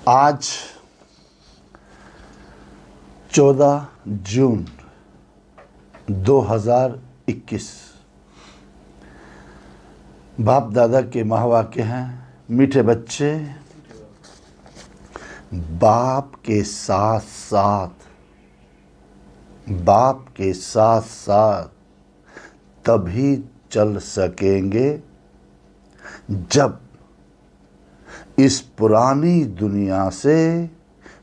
आज 14 जून 2021 बाप दादा के महावाक्य हैं। मीठे बच्चे, बाप के साथ साथ तभी चल सकेंगे जब इस पुरानी दुनिया से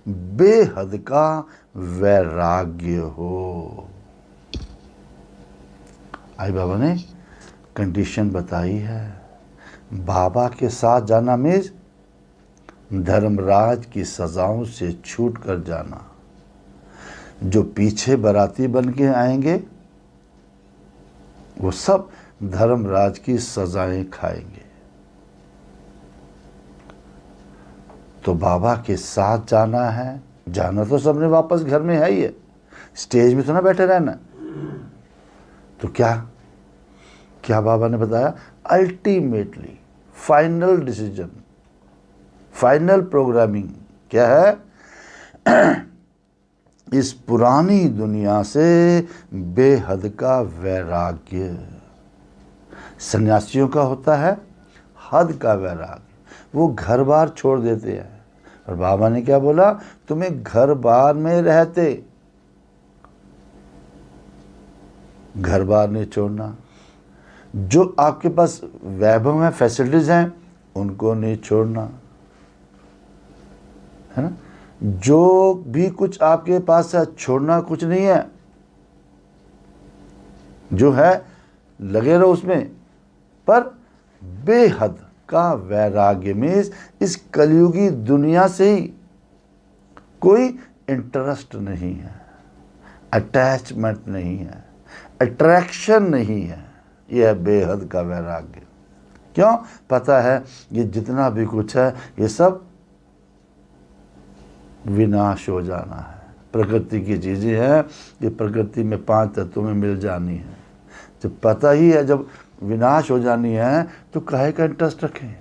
बेहद का वैराग्य हो। आई बाबा ने कंडीशन बताई है। बाबा के साथ जाना मीन्स धर्मराज की सजाओं से छूट कर जाना। जो पीछे बाराती बन के आएंगे वो सब धर्मराज की सजाएं खाएंगे। तो बाबा के साथ जाना है। जाना तो सबने वापस घर में है ही है, स्टेज में तो ना बैठे रहना। तो क्या बाबा ने बताया? Ultimately final decision, final programming क्या है? इस पुरानी दुनिया से बेहद का वैराग्य। सन्यासियों का होता है हद का वैराग्य। वो घर बार छोड़ देते हैं। और बाबा ने क्या बोला? तुम्हें घर बार में रहते घर बार नहीं छोड़ना। जो आपके पास वैभव में फैसिलिटीज हैं उनको नहीं छोड़ना, है ना। जो भी कुछ आपके पास है छोड़ना कुछ नहीं है। जो है लगे रहो उसमें, पर बेहद का वैराग्य में इस कलयुगी दुनिया से ही कोई इंटरेस्ट नहीं है, अटैचमेंट नहीं है, अट्रैक्शन नहीं है। यह है बेहद का वैराग्य। क्यों? पता है ये जितना भी कुछ है ये सब विनाश हो जाना है। प्रकृति की चीज़ें हैं, ये प्रकृति में 5 तत्वों में मिल जानी है। जब पता ही है जब विनाश हो जानी है तो काहे का इंटरेस्ट रखें।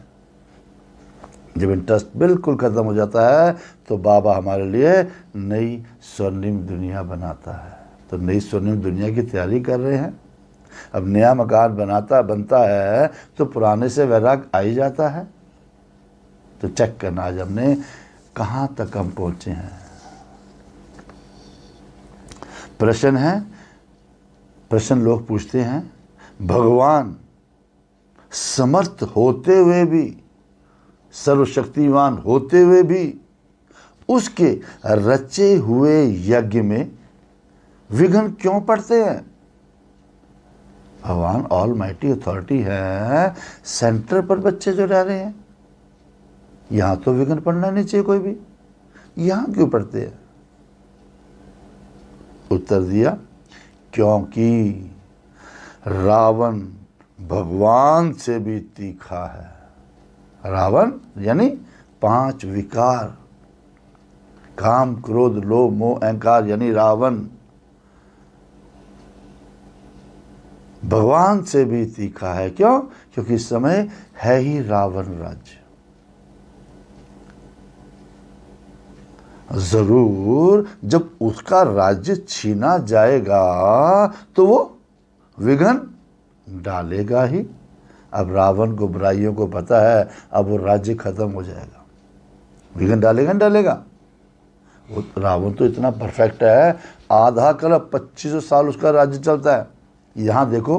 जब इंटरेस्ट बिल्कुल ख़त्म हो जाता है तो बाबा हमारे लिए नई स्वर्णिम दुनिया बनाता है। तो नई स्वर्णिम दुनिया की तैयारी कर रहे हैं। अब नया मकान बनता है तो पुराने से वैराग आ ही जाता है। तो चेक करना आज हमने कहाँ तक हम पहुँचे हैं। प्रश्न लोग पूछते हैं, भगवान समर्थ होते हुए भी, सर्वशक्तिवान होते हुए भी उसके रचे हुए यज्ञ में विघ्न क्यों पड़ते हैं? भगवान ऑल माइटी अथॉरिटी है, सेंटर पर बच्चे जो रह रहे हैं, यहां तो विघ्न पड़ना नहीं चाहिए कोई भी, यहां क्यों पड़ते हैं? उत्तर दिया, क्योंकि रावण भगवान से भी तीखा है। रावण यानी 5 विकार, काम क्रोध लोभ मोह अहंकार, यानी रावण भगवान से भी तीखा है। क्यों? क्योंकि इस समय है ही रावण राज्य। जरूर जब उसका राज्य छीना जाएगा तो वो विघ्न डालेगा ही। अब रावण को, बुराइयों को पता है अब वो राज्य खत्म हो जाएगा, विघ्न डालेगा। वो रावण तो इतना परफेक्ट है, आधा कल्प 2500 साल उसका राज्य चलता है। यहाँ देखो,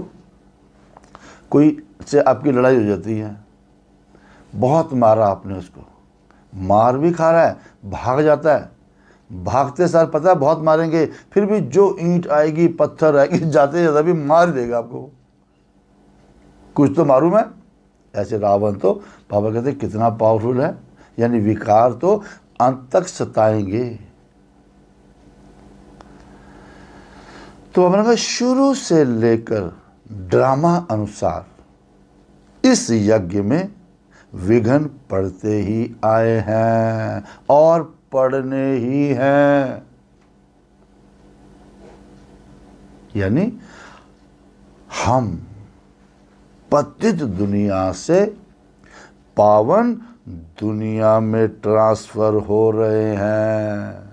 कोई से आपकी लड़ाई हो जाती है, बहुत मारा आपने उसको, मार भी खा रहा है, भाग जाता है, भागते सार पता है बहुत मारेंगे, फिर भी जो ईंट आएगी पत्थर आएगी जाते जाते भी मार देगा आपको, कुछ तो मारूं मैं। ऐसे रावण तो बाबा कहते कितना पावरफुल है, यानी विकार तो अंत तक सताएंगे। तो हमने शुरू से लेकर ड्रामा अनुसार इस यज्ञ में विघ्न पड़ते ही आए हैं और पड़ने ही हैं। यानी हम पतित दुनिया से पावन दुनिया में ट्रांसफर हो रहे हैं,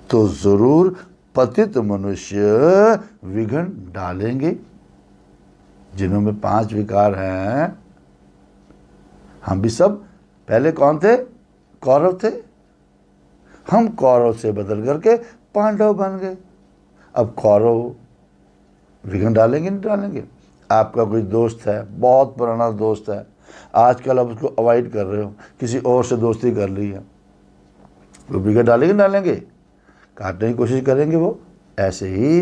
तो जरूर पतित मनुष्य विघ्न डालेंगे। जिन्हों में 5 विकार हैं, हम भी सब पहले कौन थे? कौरव थे। हम कौरव से बदल करके पांडव बन गए। अब कौरव विघ्न डालेंगे नहीं डालेंगे? आपका कोई दोस्त है, बहुत पुराना दोस्त है, आजकल आप उसको अवॉइड कर रहे हो, किसी और से दोस्ती कर ली है, वो विघ्न डालेंगे डालेंगे? काटने की कोशिश करेंगे वो। ऐसे ही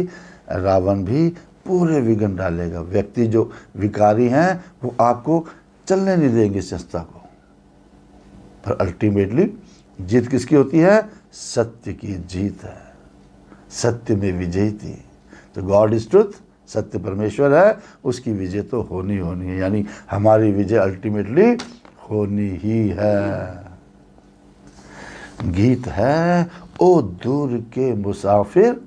रावण भी पूरे विघ्न डालेगा। व्यक्ति जो विकारी हैं वो आपको चलने नहीं देंगे संस्था को। पर अल्टीमेटली जीत किसकी होती है? सत्य की जीत है। सत्य में विजयी थी। तो गॉड इज ट्रुथ, सत्य परमेश्वर है, उसकी विजय तो होनी है। यानी हमारी विजय अल्टीमेटली होनी ही है। गीत है, ओ दूर के मुसाफिर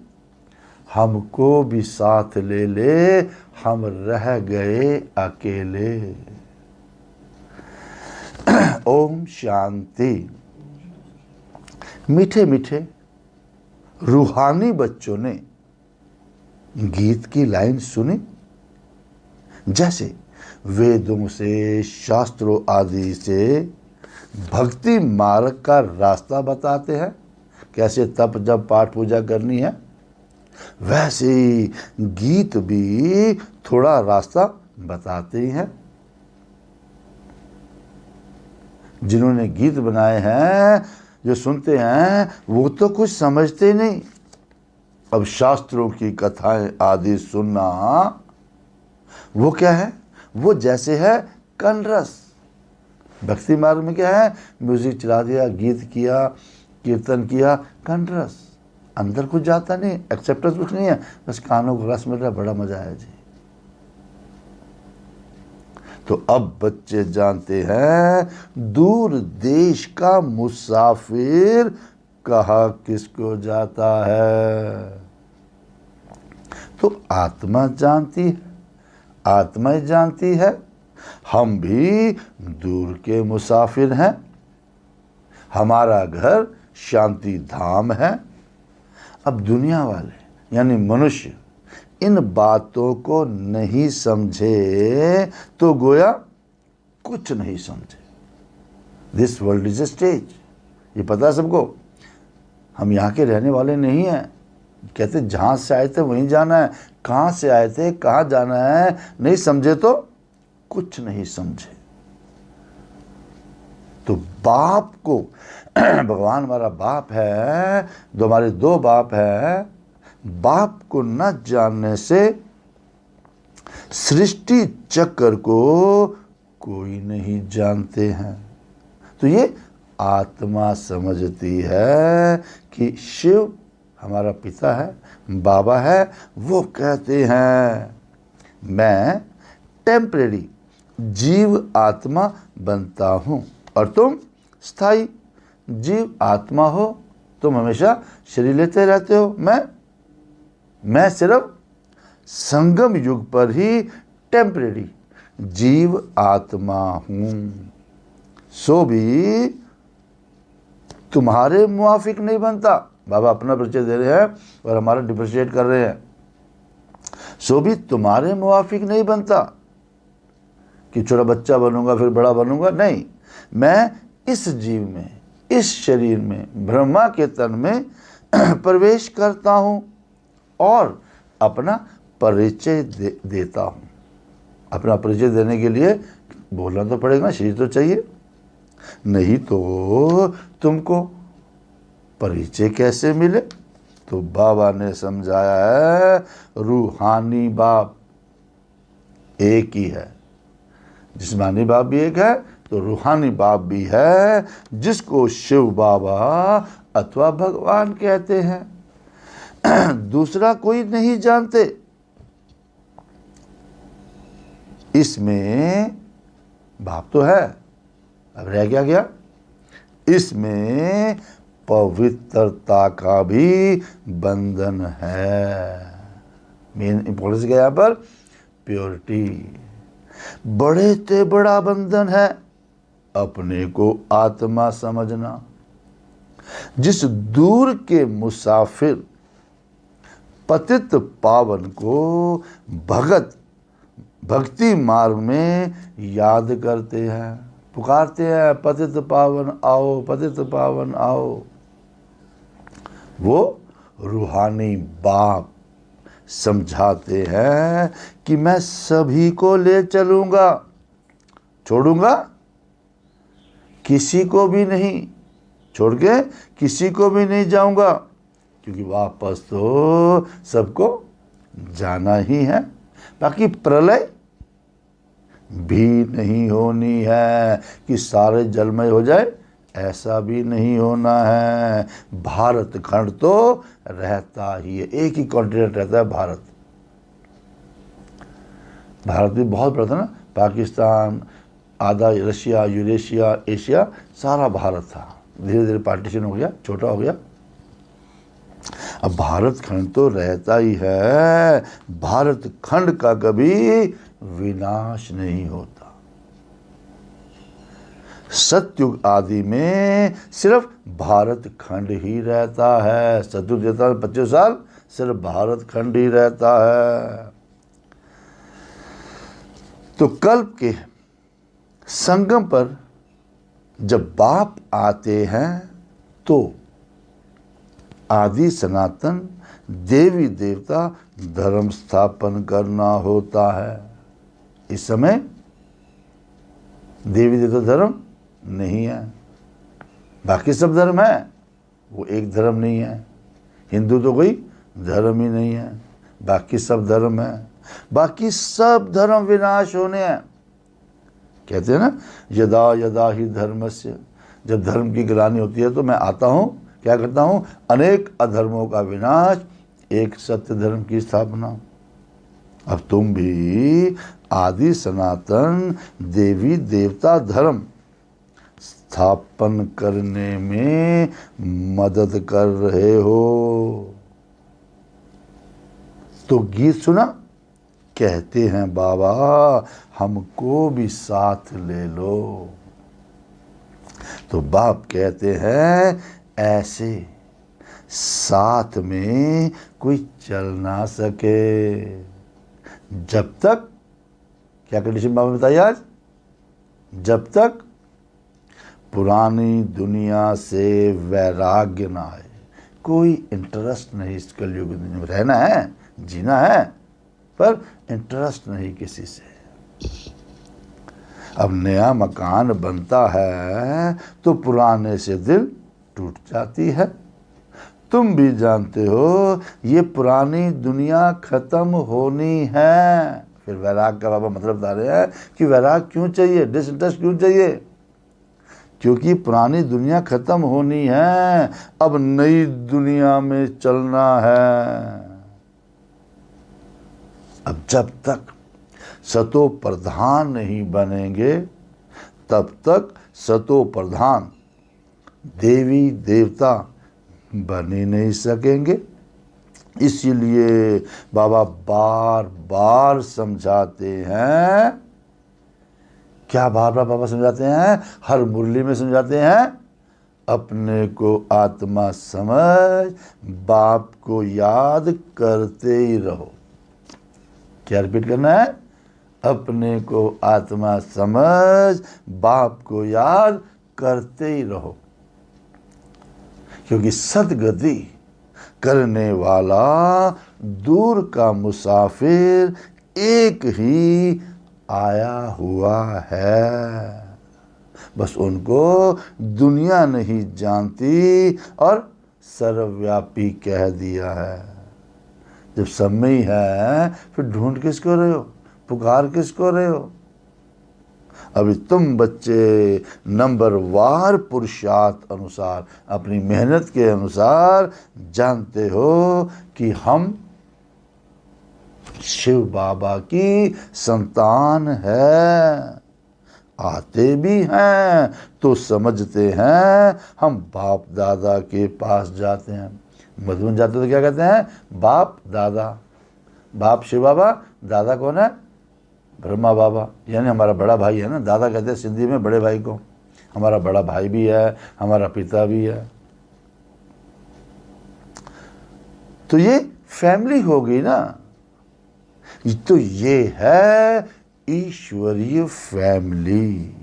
हमको भी साथ ले ले, हम रह गए अकेले। ओम शांति। मीठे मीठे रूहानी बच्चों ने गीत की लाइन सुनी, जैसे वेदों से, शास्त्रों आदि से भक्ति मार्ग का रास्ता बताते हैं। कैसे तप जब पाठ पूजा करनी है, वैसे ही गीत भी थोड़ा रास्ता बताते ही हैं। जिन्होंने गीत बनाए हैं, जो सुनते हैं, वो तो कुछ समझते नहीं। अब शास्त्रों की कथाएं आदि सुनना, वो क्या है? वो जैसे है कनरस। भक्ति मार्ग में क्या है? म्यूजिक चला दिया, गीत किया, कीर्तन किया, कनरस। अंदर कुछ जाता नहीं, एक्सेप्टेंस कुछ नहीं है, बस कानों को रस मिल रहा है, बड़ा मजा आया जी। तो अब बच्चे जानते हैं, दूर देश का मुसाफिर कहा किसको जाता है। तो आत्मा जानती है, आत्मा ही जानती है। हम भी दूर के मुसाफिर हैं। हमारा घर शांति धाम है। अब दुनिया वाले यानी मनुष्य इन बातों को नहीं समझे तो गोया कुछ नहीं समझे। This world is a stage, ये पता है सबको। हम यहाँ के रहने वाले नहीं हैं। कहते जहाँ से आए थे वहीं जाना है, कहाँ से आए थे कहाँ जाना है नहीं समझे तो कुछ नहीं समझे। तो बाप को भगवान हमारा बाप है, हमारे 2 बाप है। बाप को न जानने से सृष्टि चक्र को कोई नहीं जानते हैं। तो ये आत्मा समझती है कि शिव हमारा पिता है, बाबा है। वो कहते हैं मैं टेम्परेरी जीव आत्मा बनता हूँ और तुम स्थायी जीव आत्मा हो। तुम हमेशा शरीर लेते रहते हो। मैं सिर्फ संगम युग पर ही टेम्परेरी जीव आत्मा हूँ। सो भी तुम्हारे मुआफिक नहीं बनता। बाबा अपना परिचय दे रहे हैं और हमारा डिप्रिशिएट कर रहे हैं। सो भी तुम्हारे मुआफिक नहीं बनता कि छोटा बच्चा बनूंगा फिर बड़ा बनूंगा। नहीं, मैं इस जीव में, इस शरीर में, ब्रह्मा के तन में प्रवेश करता हूँ और अपना परिचय देता हूँ। अपना परिचय देने के लिए बोलना तो पड़ेगा ना, शरीर तो चाहिए, नहीं तो तुमको परिचय कैसे मिले। तो बाबा ने समझाया है रूहानी बाप एक ही है। जिस्मानी बाप भी एक है तो रूहानी बाप भी है, जिसको शिव बाबा अथवा भगवान कहते हैं। दूसरा कोई नहीं जानते। इसमें बाप तो है, अब रह क्या गया? इसमें पवित्रता का भी बंधन है। मेन इंपॉर्टेंस क्या यहाँ पर? प्योरिटी। बड़े से बड़ा बंधन है। अपने को आत्मा समझना। जिस दूर के मुसाफिर पतित पावन को भक्ति मार्ग में याद करते हैं, पुकारते हैं, पतित पावन आओ, पतित पावन आओ, वो रूहानी बाप समझाते हैं कि मैं सभी को ले चलूंगा, छोड़ूंगा किसी को भी नहीं, छोड़ के किसी को भी नहीं जाऊंगा, क्योंकि वापस तो सबको जाना ही है। बाकी प्रलय भी नहीं होनी है कि सारे जलमय हो जाए, ऐसा भी नहीं होना है। भारत खंड तो रहता ही है, एक ही कॉन्टिनेंट रहता है भारत। भारत भी बहुत बड़ा था ना, पाकिस्तान, आधा रशिया, यूरेशिया, एशिया, सारा भारत था। धीरे धीरे पार्टीशन हो गया, छोटा हो गया। अब भारत खंड तो रहता ही है, भारत खंड का कभी विनाश नहीं होता। सतयुग आदि में सिर्फ भारत खंड ही रहता है। सतयुग रहता है 25 साल, सिर्फ भारत खंड ही रहता है। तो कल्प के संगम पर जब बाप आते हैं तो आदि सनातन देवी देवता धर्म स्थापन करना होता है। इस समय देवी देवता धर्म नहीं है, बाकी सब धर्म है, वो एक धर्म नहीं है। हिंदू तो कोई धर्म ही नहीं है, बाकी सब धर्म है। बाकी सब धर्म विनाश होने हैं। कहते हैं ना, यदा यदा ही धर्मस्य, जब धर्म की गिलानी होती है तो मैं आता हूँ, क्या करता हूँ, अनेक अधर्मों का विनाश, एक सत्य धर्म की स्थापना। अब तुम भी आदि सनातन देवी देवता धर्म स्थापन करने में मदद कर रहे हो। तो गीत सुना, कहते हैं बाबा हमको भी साथ ले लो। तो बाप कहते हैं ऐसे साथ में कोई चल ना सके जब तक, क्या कंडीशन बाबा बताइए आज, जब तक पुरानी दुनिया से वैराग्य ना आए। कोई इंटरेस्ट नहीं इस कलयुग दुनिया में, रहना है, जीना है, पर इंटरेस्ट नहीं किसी से। अब नया मकान बनता है तो पुराने से दिल टूट जाती है। तुम भी जानते हो ये पुरानी दुनिया खत्म होनी है। फिर वैराग का बाबा मतलब बता रहे हैं कि वैराग क्यों चाहिए, डिसइंटरेस्ट क्यों चाहिए, क्योंकि पुरानी दुनिया खत्म होनी है, अब नई दुनिया में चलना है। अब जब तक सतो प्रधान नहीं बनेंगे तब तक सतो प्रधान देवी देवता बन ही नहीं सकेंगे। इसीलिए बाबा बार बार समझाते हैं, क्या बार बार बाबा समझाते हैं, हर मुरली में समझाते हैं, अपने को आत्मा समझ बाप को याद करते ही रहो। क्या रिपीट करना है, अपने को आत्मा समझ बाप को याद करते ही रहो, क्योंकि सदगति करने वाला दूर का मुसाफिर एक ही आया हुआ है। बस उनको दुनिया नहीं जानती और सर्वव्यापी कह दिया है। जब सब में ही है फिर ढूंढ किसको रहे हो, पुकार किसको रहे हो। अभी तुम बच्चे नंबर वार पुरुषार्थ अनुसार, अपनी मेहनत के अनुसार जानते हो कि हम शिव बाबा की संतान है। आते भी हैं तो समझते हैं हम बाप दादा के पास जाते हैं। मधुबन जाते तो क्या कहते हैं, बाप दादा। बाप शिव बाबा, दादा कौन है, ब्रह्मा बाबा, यानी हमारा बड़ा भाई है ना, दादा कहते हैं सिंधी में बड़े भाई को। हमारा बड़ा भाई भी है, हमारा पिता भी है। तो ये फैमिली हो गई ना। तो ये है ईश्वरीय फैमिली।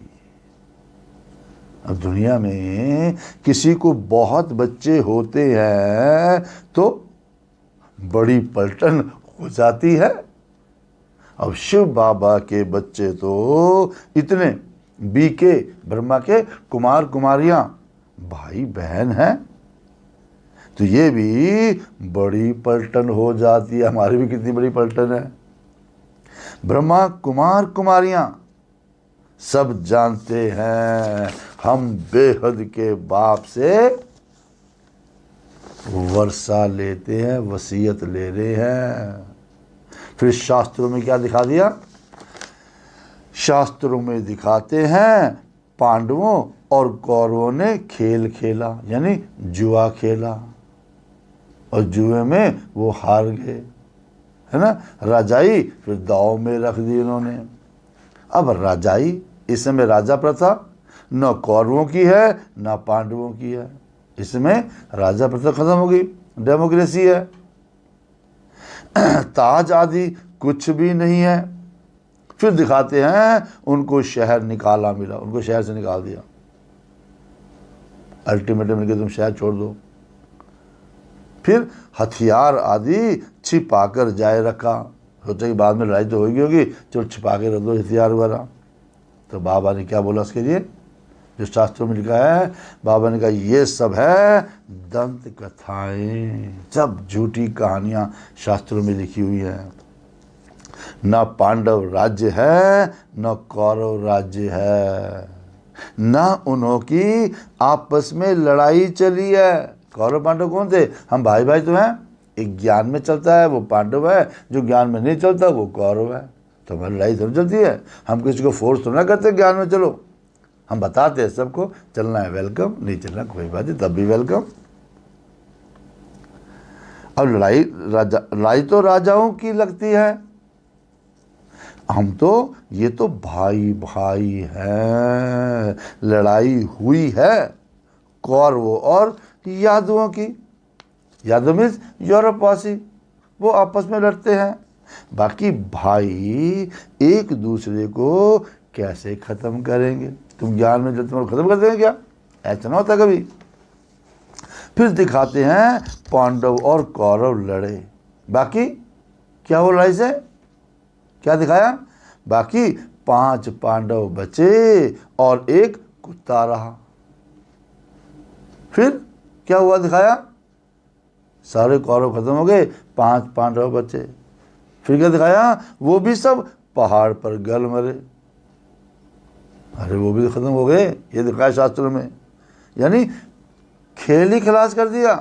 अब दुनिया में किसी को बहुत बच्चे होते हैं तो बड़ी पलटन हो जाती है। अब शिव बाबा के बच्चे तो इतने, बीके ब्रह्मा के कुमार कुमारियां भाई बहन हैं, तो ये भी बड़ी पलटन हो जाती है। हमारी भी कितनी बड़ी पलटन है। ब्रह्मा कुमार कुमारियां सब जानते हैं हम बेहद के बाप से वर्षा लेते हैं, वसीयत ले रहे हैं। फिर शास्त्रों में क्या दिखा दिया? शास्त्रों में दिखाते हैं पांडवों और कौरवों ने खेल खेला, यानी जुआ खेला, और जुए में वो हार गए, है ना। राजाई फिर दाव में रख दी इन्होंने। अब राजाई, इस समय राजा प्रथा न कौरवों की है न पांडवों की है, इसमें राजा प्रथा खत्म हो गई, डेमोक्रेसी है। ताज आदि कुछ भी नहीं है। फिर दिखाते हैं उनको शहर निकाला मिला, उनको शहर से निकाल दिया, अल्टीमेटम कि तुम शहर छोड़ दो। फिर हथियार आदि छिपा कर जाए रखा, सोचा कि बाद में लड़ाई तो होगी, चलो छिपा के रख दो हथियार वगैरह। तो बाबा ने क्या बोला उसके लिए, जो शास्त्रों में लिखा है, बाबा ने कहा ये सब है दंत कथाएं, सब झूठी कहानियां शास्त्रों में लिखी हुई है। न पांडव राज्य है न कौरव राज्य है, न उन्हों की आपस में लड़ाई चली है। कौरव पांडव कौन थे? हम भाई भाई तो हैं। एक ज्ञान में चलता है वो पांडव है, जो ज्ञान में नहीं चलता वो कौरव है। तो हमारी लड़ाई थोड़ी चलती है। हम किसी को फोर्स तो ना करते ज्ञान में चलो, हम बताते हैं सबको चलना है वेलकम, नहीं चलना कोई बात नहीं तब भी वेलकम। अब लड़ाई तो राजाओं की लगती है। हम तो ये तो भाई भाई हैं। लड़ाई हुई है कौरवों और यादवों की। यादव मीन्स यूरोपवासी, वो आपस में लड़ते हैं। बाकी भाई एक दूसरे को कैसे खत्म करेंगे? तुम ज्ञान में जब तुम्हारा खत्म कर देंगे क्या? ऐसा ना होता कभी। फिर दिखाते हैं पांडव और कौरव लड़े, बाकी क्या हो लड़ाई से? क्या दिखाया? बाकी 5 पांडव बचे और एक कुत्ता रहा। फिर क्या हुआ दिखाया? सारे कौरव खत्म हो गए, 5 पांडव बचे। फिर क्या दिखाया? वो भी सब पहाड़ पर गल मरे। अरे वो भी खत्म हो गए, ये दिखाया शास्त्रों में। यानी खेल ही खलास कर दिया।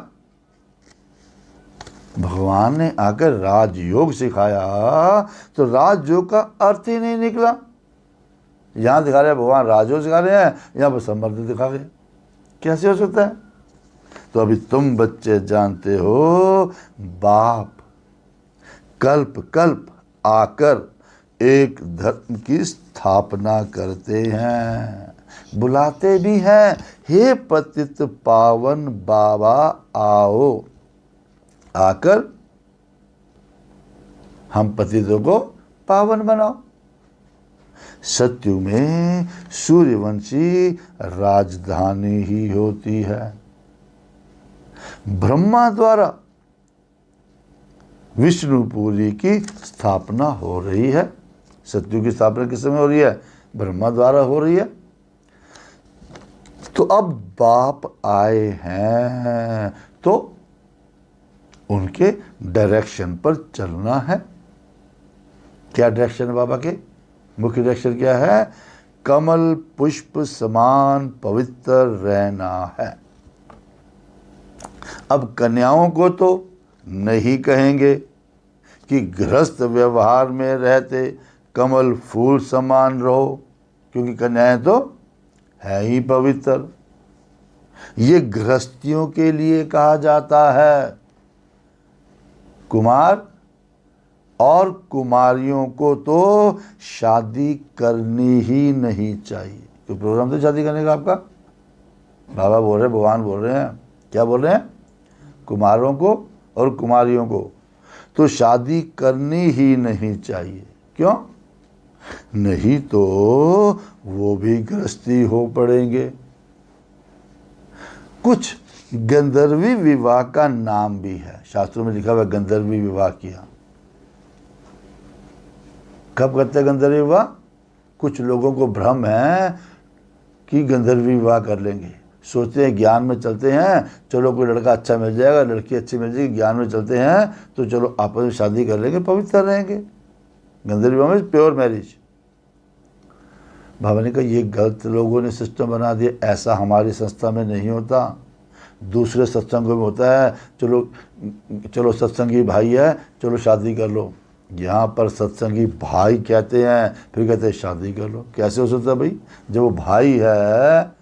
भगवान ने आकर राजयोग सिखाया तो राजयोग का अर्थ ही नहीं निकला। यहाँ दिखा रहे हैं भगवान राजयोग सिखा रहे हैं, यहाँ पर समर्थ दिखा रहे, कैसे हो सकता है? तो अभी तुम बच्चे जानते हो बाप कल्प कल्प आकर एक धर्म की स्थापना करते हैं, बुलाते भी हैं, हे पतित पावन बाबा आओ, आकर हम पतितों को पावन बनाओ। सत्यु में सूर्यवंशी राजधानी ही होती है। ब्रह्मा द्वारा विष्णुपुरी की स्थापना हो रही है। सत्यु की स्थापना किस समय हो रही है? ब्रह्मा द्वारा हो रही है। तो अब बाप आए हैं तो उनके डायरेक्शन पर चलना है। क्या डायरेक्शन है बाबा के? मुख्य डायरेक्शन क्या है? कमल पुष्प समान पवित्र रहना है। अब कन्याओं को तो नहीं कहेंगे कि गृहस्थ व्यवहार में रहते कमल फूल समान रहो, क्योंकि कन्याएं तो है ही पवित्र। ये गृहस्थियों के लिए कहा जाता है। कुमार और कुमारियों को तो शादी करनी ही नहीं चाहिए। तो प्रोग्राम तो शादी करने का आपका। बाबा बोल रहे, भगवान बोल रहे हैं, क्या बोल रहे हैं? कुमारों को और कुमारियों को तो शादी करनी ही नहीं चाहिए। क्यों? नहीं तो वो भी गृहस्थी हो पड़ेंगे। कुछ गंधर्वी विवाह का नाम भी है, शास्त्रों में लिखा हुआ है गंधर्वी विवाह किया। कब करते हैं गंधर्वी विवाह? कुछ लोगों को भ्रम है कि गंधर्वी विवाह कर लेंगे, सोचते हैं ज्ञान में चलते हैं, चलो कोई लड़का अच्छा मिल जाएगा, लड़की अच्छी मिल जाएगी, ज्ञान में चलते हैं तो चलो आपस में शादी कर लेंगे, पवित्र रहेंगे। गंधर्वी विवाह में प्योर मैरिज। बाबा ने कहा ये गलत लोगों ने सिस्टम बना दिया, ऐसा हमारी संस्था में नहीं होता, दूसरे सत्संगों में होता है। चलो सत्संगी भाई है, चलो शादी कर लो। यहाँ पर सत्संगी भाई कहते हैं, फिर कहते हैं शादी कर लो। कैसे हो सकता है भाई? जब वो भाई है,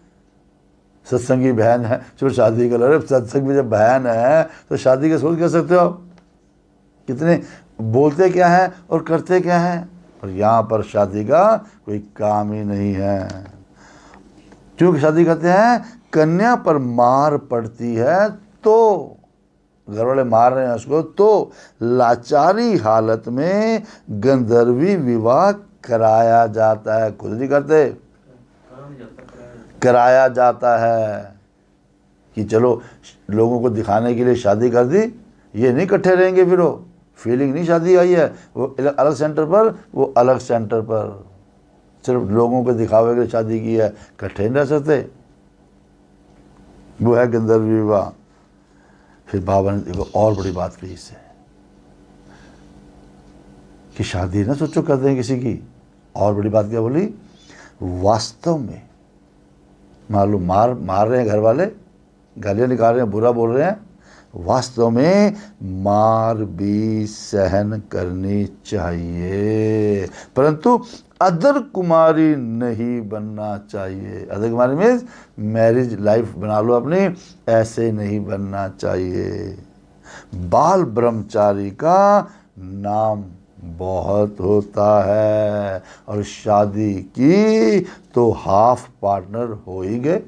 सत्संगी बहन है, चलो शादी कर लो। अरे सत्संग में जब बहन है तो शादी का सोच कर सकते हो आप? कितने बोलते क्या है और करते क्या है, और यहाँ पर शादी का कोई काम ही नहीं है। क्योंकि शादी करते हैं, कन्या पर मार पड़ती है तो घर वाले मार रहे हैं उसको, तो लाचारी हालत में गंधर्वी विवाह कराया जाता है। खुद नहीं करते, कराया जाता है कि चलो लोगों को दिखाने के लिए शादी कर दी। ये नहीं इकट्ठे रहेंगे, फिर वो फीलिंग नहीं शादी आई है, वो अलग सेंटर पर, वो अलग सेंटर पर, सिर्फ लोगों को दिखावे के लिए शादी की है, इकट्ठे नहीं रह सकते। वो है गंधर्वी विवाह। फिर बाबा ने देखो और बड़ी बात कही इससे कि शादी ना सोचो करते हैं किसी की। और बड़ी बात क्या बोली? वास्तव में मालूम मार रहे हैं घर वाले, गालियाँ निकाल रहे हैं, बुरा बोल रहे हैं, वास्तव में मार भी सहन करनी चाहिए, परंतु अदर कुमारी नहीं बनना चाहिए। अदर कुमारी मीन्स मैरिज लाइफ बना लो अपनी, ऐसे नहीं बनना चाहिए। बाल ब्रह्मचारी का नाम बहुत होता है, और शादी की तो हाफ पार्टनर हो ही गए,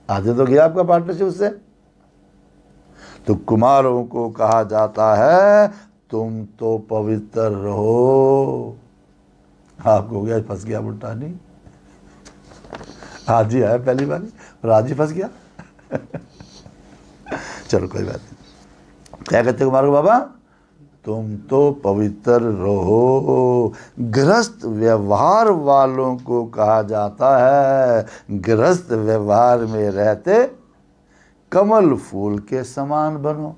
आधे तो गया आपका पार्टनरशिप उससे। तो कुमारों को कहा जाता है तुम तो पवित्र रहो। आपको हो गया फंस गया बुट्टा, नहीं आज ही आया पहली बार और आज ही फंस गया। चलो कोई बात नहीं। क्या कहते कुमार को बाबा? तुम तो पवित्र रहो। गृहस्थ व्यवहार वालों को कहा जाता है गृहस्थ व्यवहार में रहते कमल फूल के समान बनो।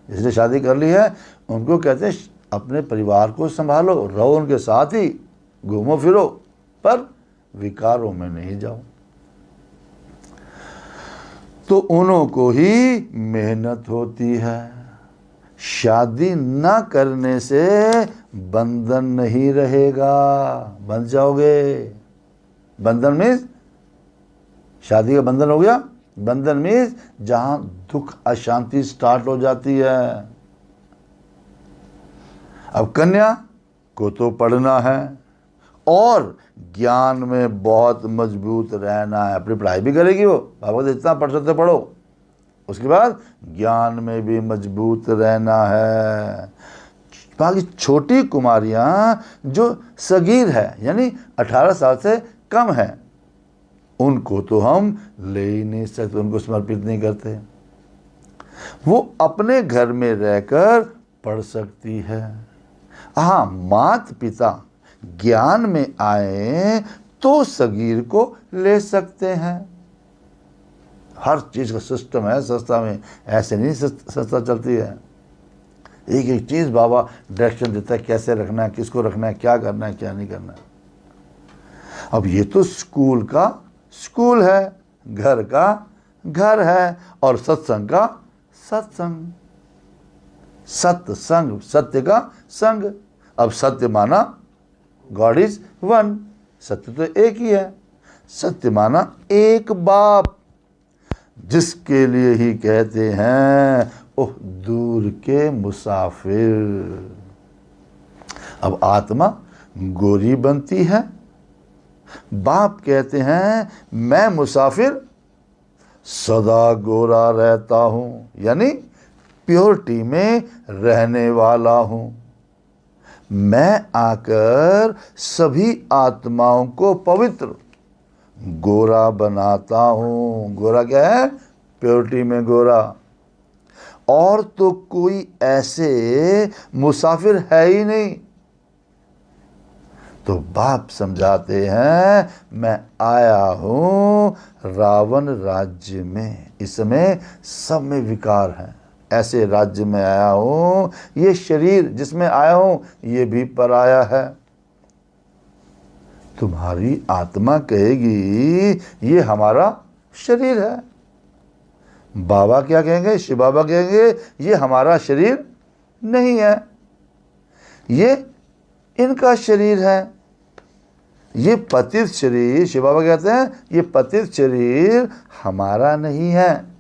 जिसने शादी कर ली है उनको कहते हैं अपने परिवार को संभालो, रहो उनके साथ ही, घूमो फिरो, पर विकारों में नहीं जाओ। तो उन्हों को ही मेहनत होती है। शादी न करने से बंधन नहीं रहेगा, बंध जाओगे। बंधन मीन्स शादी का बंधन हो गया। बंधन मीन्स जहां दुख अशांति स्टार्ट हो जाती है। अब कन्या को तो पढ़ना है और ज्ञान में बहुत मजबूत रहना है। अपनी पढ़ाई भी करेगी वो, बाबा तो इतना पढ़ सकते पढ़ो, उसके बाद ज्ञान में भी मजबूत रहना है। बाकी छोटी कुमारियां जो सगीर है यानी 18 साल से कम है, उनको तो हम ले ही नहीं सकते, उनको समर्पित नहीं करते। वो अपने घर में रहकर पढ़ सकती है। हाँ, माता पिता ज्ञान में आए तो सगीर को ले सकते हैं। हर चीज़ का सिस्टम है संस्था में, ऐसे नहीं संस्था चलती है। एक एक चीज़ बाबा डायरेक्शन देता है, कैसे रखना है, किसको रखना है, क्या करना है, क्या नहीं करना है। अब ये तो स्कूल का स्कूल है, घर का घर है, और सत्संग का सत्संग। सत्संग, सत्य का संग। अब सत्य माना गॉड इज वन, सत्य तो एक ही है। सत्य माना एक बाप, जिसके लिए ही कहते हैं ओह दूर के मुसाफिर। अब आत्मा गोरी बनती है बाप कहते हैं मैं मुसाफिर सदा गोरा रहता हूँ, यानी प्योरिटी में रहने वाला हूँ। मैं आकर सभी आत्माओं को पवित्र गोरा बनाता हूँ। गोरा क्या है? प्योरिटी में गोरा। और तो कोई ऐसे मुसाफिर है ही नहीं। तो बाप समझाते हैं मैं आया हूँ रावण राज्य में। इसमें सब में विकार है। ऐसे राज्य में आया हूँ, ये शरीर जिसमें आया हूँ ये भी पराया है। तुम्हारी आत्मा कहेगी ये हमारा शरीर है। बाबा क्या कहेंगे? शिव बाबा कहेंगे ये हमारा शरीर नहीं है, ये इनका शरीर है। ये पतित शरीर, शिव बाबा कहते हैं ये पतित शरीर हमारा नहीं है।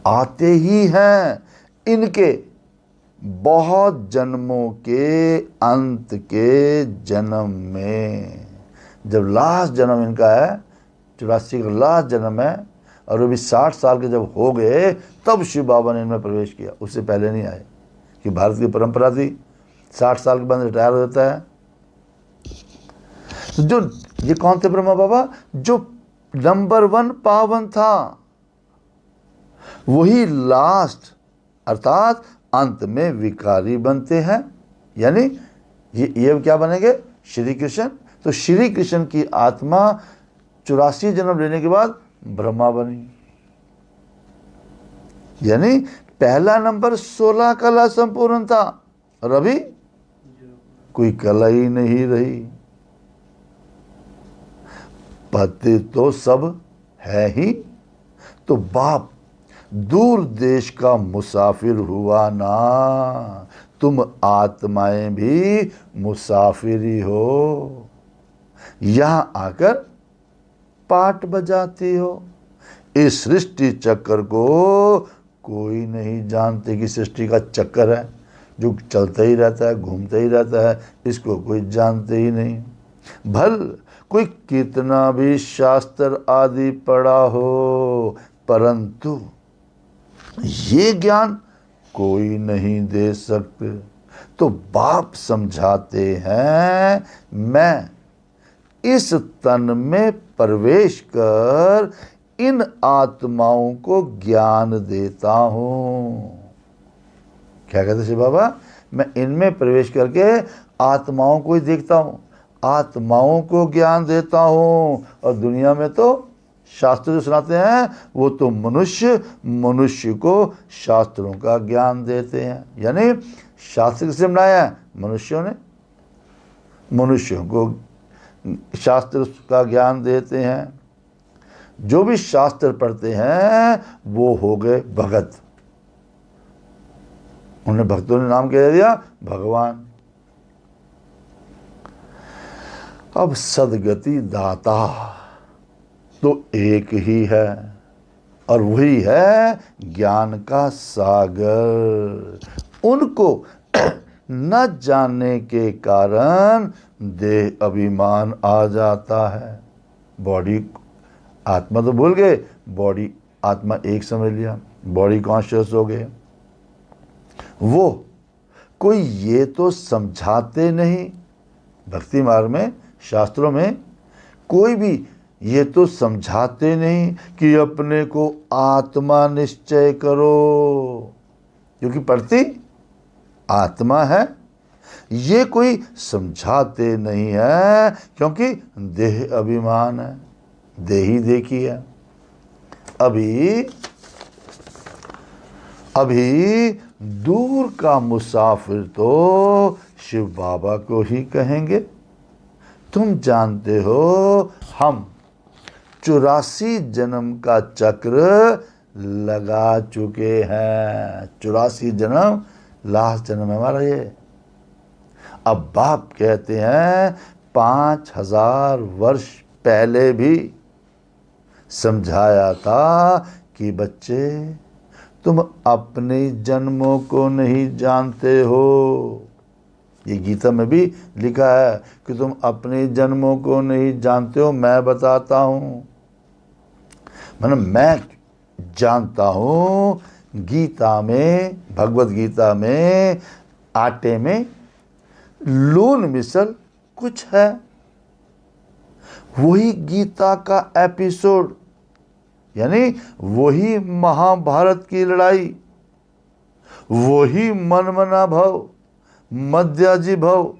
आते ही हैं इनके बहुत जन्मों के अंत के जन्म में। जब लास्ट जन्म इनका है, 84 का लास्ट जन्म है, और वो भी 60 साल के जब हो गए तब शिव बाबा ने इनमें प्रवेश किया। उससे पहले नहीं आए, कि भारत की परंपरा थी 60 साल के बाद रिटायर हो जाता है। तो जो ये कौन थे ब्रह्मा बाबा? जो नंबर 1 पावन था, वही लास्ट अर्थात अंत में विकारी बनते हैं। यानी ये क्या बनेंगे? श्री कृष्ण। तो श्री कृष्ण की आत्मा 84 जन्म लेने के बाद ब्रह्मा बनी। यानी पहला नंबर 16 कला संपूर्ण था, और अभी कोई कला ही नहीं रही। पति तो सब है ही। तो बाप दूर देश का मुसाफिर हुआ ना, तुम आत्माएं भी मुसाफिर ही हो। यहां आकर पाठ बजाती हो। इस सृष्टि चक्कर को कोई नहीं जानते कि सृष्टि का चक्कर है जो चलता ही रहता है, घूमता ही रहता है, इसको कोई जानते ही नहीं। भल कोई कितना भी शास्त्र आदि पढ़ा हो, परंतु ये ज्ञान कोई नहीं दे सकते। तो बाप समझाते हैं मैं इस तन में प्रवेश कर इन आत्माओं को ज्ञान देता हूं। क्या कहते शिव बाबा? मैं इनमें प्रवेश करके आत्माओं को ही देखता हूं, आत्माओं को ज्ञान देता हूं। और दुनिया में तो शास्त्र जो सुनाते हैं वो तो मनुष्य को शास्त्रों का ज्ञान देते हैं। यानी शास्त्र किसने बनाया है? मनुष्यों ने। मनुष्यों को शास्त्र का ज्ञान देते हैं। जो भी शास्त्र पढ़ते हैं वो हो गए भगत। उन्हें भक्तों ने नाम क्या दे दिया? भगवान। अब सदगति दाता तो एक ही है, और वही है ज्ञान का सागर। उनको न जानने के कारण देह अभिमान आ जाता है। बॉडी आत्मा तो भूल गए, बॉडी आत्मा एक समझ लिया, बॉडी कॉन्शियस हो गए। वो कोई ये तो समझाते नहीं, भक्ति मार्ग में शास्त्रों में कोई भी ये तो समझाते नहीं कि अपने को आत्मा निश्चय करो, क्योंकि पढ़ती आत्मा है। ये कोई समझाते नहीं है, क्योंकि देह अभिमान है, देही देखी है। अभी दूर का मुसाफिर तो शिव बाबा को ही कहेंगे। तुम जानते हो हम 84 जन्म का चक्र लगा चुके हैं। 84 जन्म लास्ट जन्म है हमारा ये। अब बाप कहते हैं 5000 वर्ष पहले भी समझाया था कि बच्चे तुम अपने जन्मों को नहीं जानते हो। ये गीता में भी लिखा है कि तुम अपने जन्मों को नहीं जानते हो, मैं बताता हूँ। मतलब मैं जानता हूँ। गीता में, भगवत गीता में आटे में लून मिसल कुछ है। वही गीता का एपिसोड, यानी वही महाभारत की लड़ाई, वही मनमना भव मध्याजी भव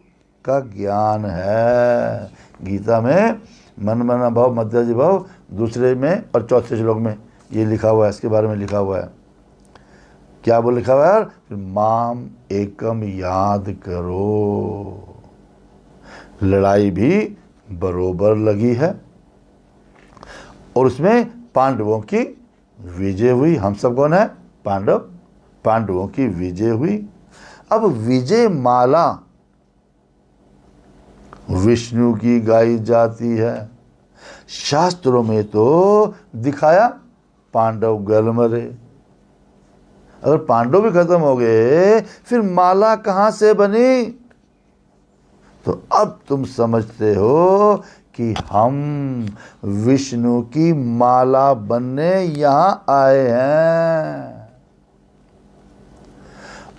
का ज्ञान है। गीता में मनमना भव मध्याजी भव दूसरे में और चौथे श्लोक में ये लिखा हुआ है, इसके बारे में लिखा हुआ है। क्या वो लिखा हुआ है? माम एकम याद करो। लड़ाई भी बरोबर लगी है और उसमें पांडवों की विजय हुई। हम सब कौन है? पांडव। पांडवों की विजय हुई। अब विजय माला विष्णु की गाई जाती है। शास्त्रों में तो दिखाया पांडव गल मरे। अगर पांडव भी खत्म हो गए फिर माला कहां से बनी? तो अब तुम समझते हो कि हम विष्णु की माला बनने यहां आए हैं।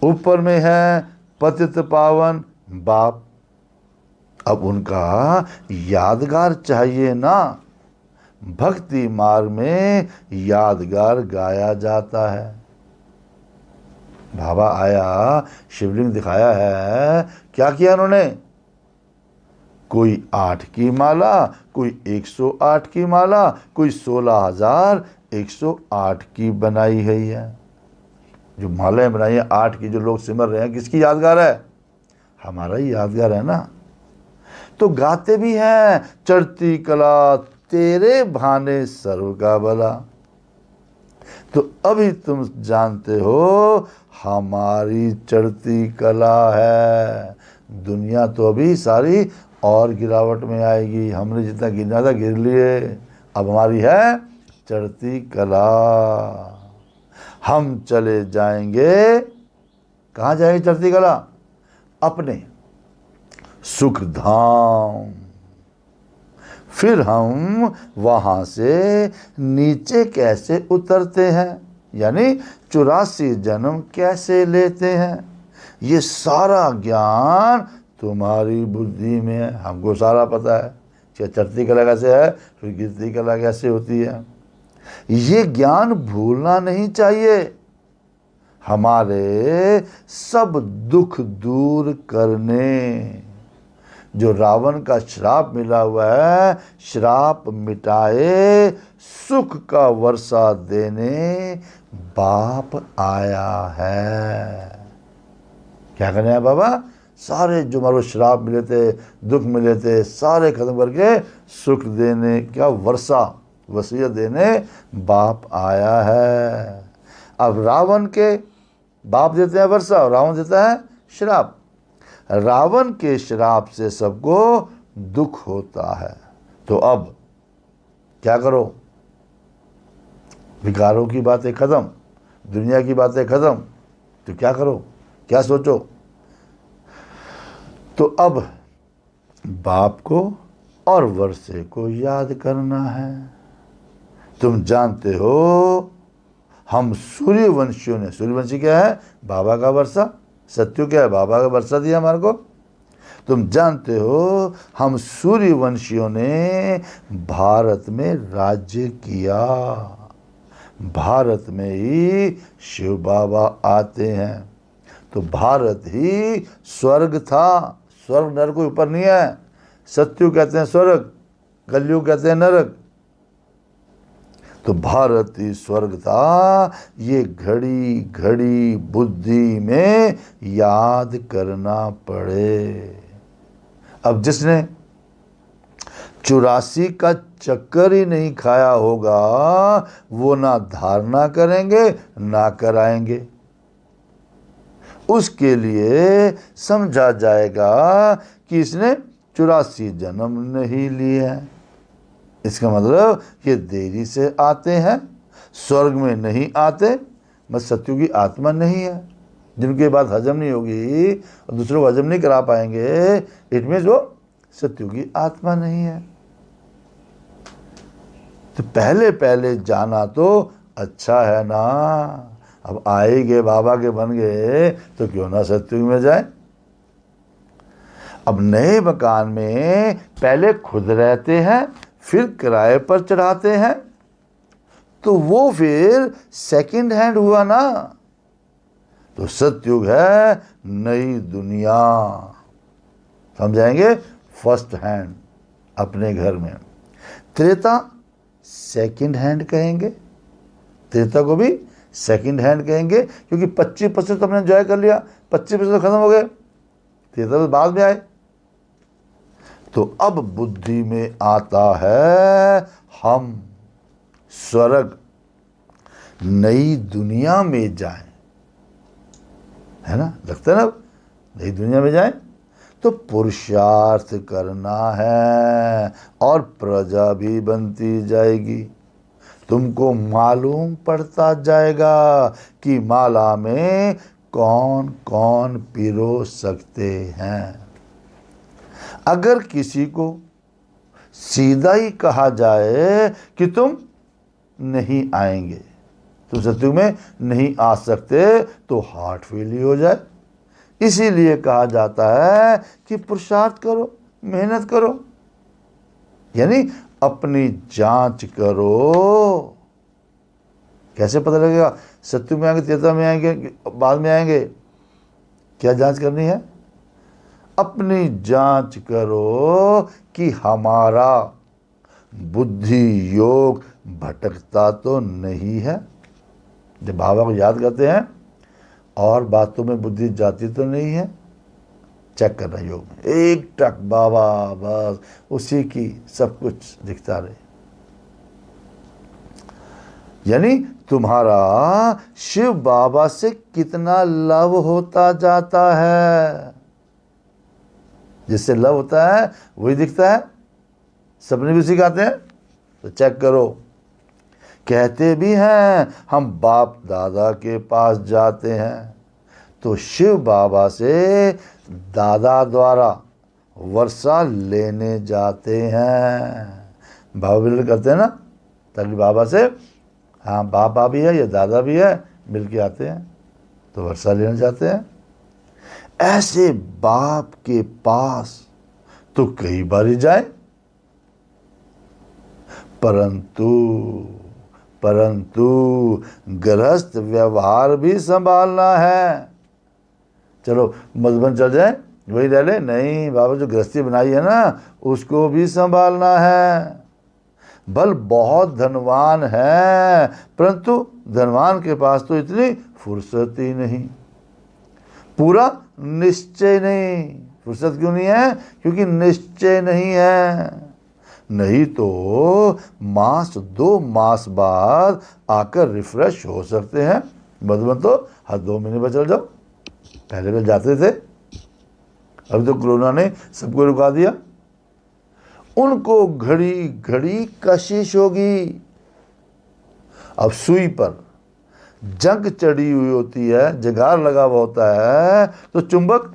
ऊपर में है पतित पावन बाप। अब उनका यादगार चाहिए ना। भक्ति मार्ग में यादगार गाया जाता है। बाबा आया, शिवलिंग दिखाया है, क्या किया उन्होंने? कोई 8 की माला, कोई 108 की माला, कोई 16,108 की बनाई गई है। जो मालाएं बनाई है 8 की, जो लोग सिमर रहे हैं, किसकी यादगार है? हमारा ही यादगार है ना। तो गाते भी हैं, चढ़ती कला तेरे भाने सर्व का भला। तो अभी तुम जानते हो हमारी चढ़ती कला है। दुनिया तो अभी सारी और गिरावट में आएगी। हमने जितना गिरना था गिर लिए। अब हमारी है चढ़ती कला। हम चले जाएंगे, कहाँ जाएंगे चढ़ती कला? अपने सुख धाम। फिर हम वहां से नीचे कैसे उतरते हैं, यानी 84 जन्म कैसे लेते हैं, ये सारा ज्ञान तुम्हारी बुद्धि में है। हमको सारा पता है कि चढ़ती कला कैसे है, फिर गिरती कला कैसे होती है। ये ज्ञान भूलना नहीं चाहिए। हमारे सब दुख दूर करने, जो रावण का श्राप मिला हुआ है, श्राप मिटाए सुख का वर्षा देने बाप आया है। क्या करने आया बाबा? सारे जो हमारे श्राप मिले थे, दुख मिले थे, सारे खत्म करके सुख देने, क्या वर्षा वसीयत देने बाप आया है। अब रावण के बाप देते हैं वर्षा और रावण देता है श्राप। रावण के श्राप से सबको दुख होता है। तो अब क्या करो? विकारों की बातें खत्म, दुनिया की बातें खत्म, तो क्या करो, क्या सोचो? तो अब बाप को और वर्षे को याद करना है। तुम जानते हो हम सूर्यवंशियों ने, सूर्यवंशी क्या है? बाबा का वर्षा। सत्यु क्या है? बाबा का वर्षा दिया हमारे को। तुम जानते हो हम सूर्यवंशियों ने भारत में राज्य किया। भारत में ही शिव बाबा आते हैं। तो भारत ही स्वर्ग था। स्वर्ग नरक के ऊपर नहीं है। सत्यु कहते हैं स्वर्ग, कलयुग कहते हैं नरक। तो भारत ही स्वर्ग था। ये घड़ी घड़ी बुद्धि में याद करना पड़े। अब जिसने 84 का चक्कर ही नहीं खाया होगा, वो ना धारणा करेंगे ना कराएंगे। उसके लिए समझा जाएगा कि इसने 84 जन्म नहीं लिए हैं। इसका मतलब ये देरी से आते हैं, स्वर्ग में नहीं आते, मत सत्यु की आत्मा नहीं है। जिनकी बात हजम नहीं होगी और दूसरों को हजम नहीं करा पाएंगे, इट मीन्स वो सत्युगी आत्मा नहीं है। तो पहले पहले जाना तो अच्छा है ना। अब आए गए, बाबा के बन गए, तो क्यों ना सत्युग में जाए। अब नए मकान में पहले खुद रहते हैं, फिर किराए पर चढ़ाते हैं, तो वो फिर सेकंड हैंड हुआ ना। तो सतयुग है नई दुनिया, समझाएंगे, फर्स्ट हैंड अपने घर में। त्रेता सेकंड हैंड कहेंगे, त्रेता को भी सेकंड हैंड कहेंगे, क्योंकि 25% तो हमने एंजॉय कर लिया, 25% तो खत्म हो गए, त्रेता तो बाद में आए। तो अब बुद्धि में आता है हम स्वर्ग नई दुनिया में जाएं, है ना, लगता है ना, नई दुनिया में जाएं। तो पुरुषार्थ करना है और प्रजा भी बनती जाएगी। तुमको मालूम पड़ता जाएगा कि माला में कौन कौन पिरो सकते हैं। अगर किसी को सीधा ही कहा जाए कि तुम नहीं आएंगे, तुम सत्युग में नहीं आ सकते, तो हार्ट फेल ही हो जाए। इसीलिए कहा जाता है कि पुरुषार्थ करो, मेहनत करो, यानी अपनी जांच करो। कैसे पता लगेगा सत्युग में आएंगे, त्रेता में आएंगे, बाद में आएंगे? क्या जांच करनी है? अपनी जांच करो कि हमारा बुद्धि योग भटकता तो नहीं है। जब बाबा को याद करते हैं और बातों में बुद्धि जाती तो नहीं है, चेक करना योग में, एक टक बाबा, बस उसी की सब कुछ दिखता रहे। यानी तुम्हारा शिव बाबा से कितना लव होता जाता है, जिससे लव होता है वही दिखता है। सपने भी सिखाते हैं, तो चेक करो। कहते भी हैं हम बाप दादा के पास जाते हैं, तो शिव बाबा से दादा द्वारा वर्षा लेने जाते हैं। बाबा बिल्कुल करते हैं ना, ताकि बाबा से, हाँ बाबा भी है या दादा भी है, मिल के आते हैं, तो वर्षा लेने जाते हैं। ऐसे बाप के पास तो कई बार जाए, परंतु गृहस्थ व्यवहार भी संभालना है। चलो मधुबन चल जाए, वही रह ले, नहीं बाबा जो गृहस्थी बनाई है ना, उसको भी संभालना है। बल बहुत धनवान है, परंतु धनवान के पास तो इतनी फुर्सत ही नहीं, पूरा निश्चय नहीं। फुर्सत क्यों नहीं है? क्योंकि निश्चय नहीं है। नहीं तो मास 2 मास बाद आकर रिफ्रेश हो सकते हैं। मधुबन तो हर 2 महीने में चल जाओ, पहले तो जाते थे, अभी तो कोरोना ने सबको रुका दिया। उनको घड़ी घड़ी कशिश होगी। अब सुई पर जंग चढ़ी हुई होती है, जगार लगा हुआ होता है, तो चुंबक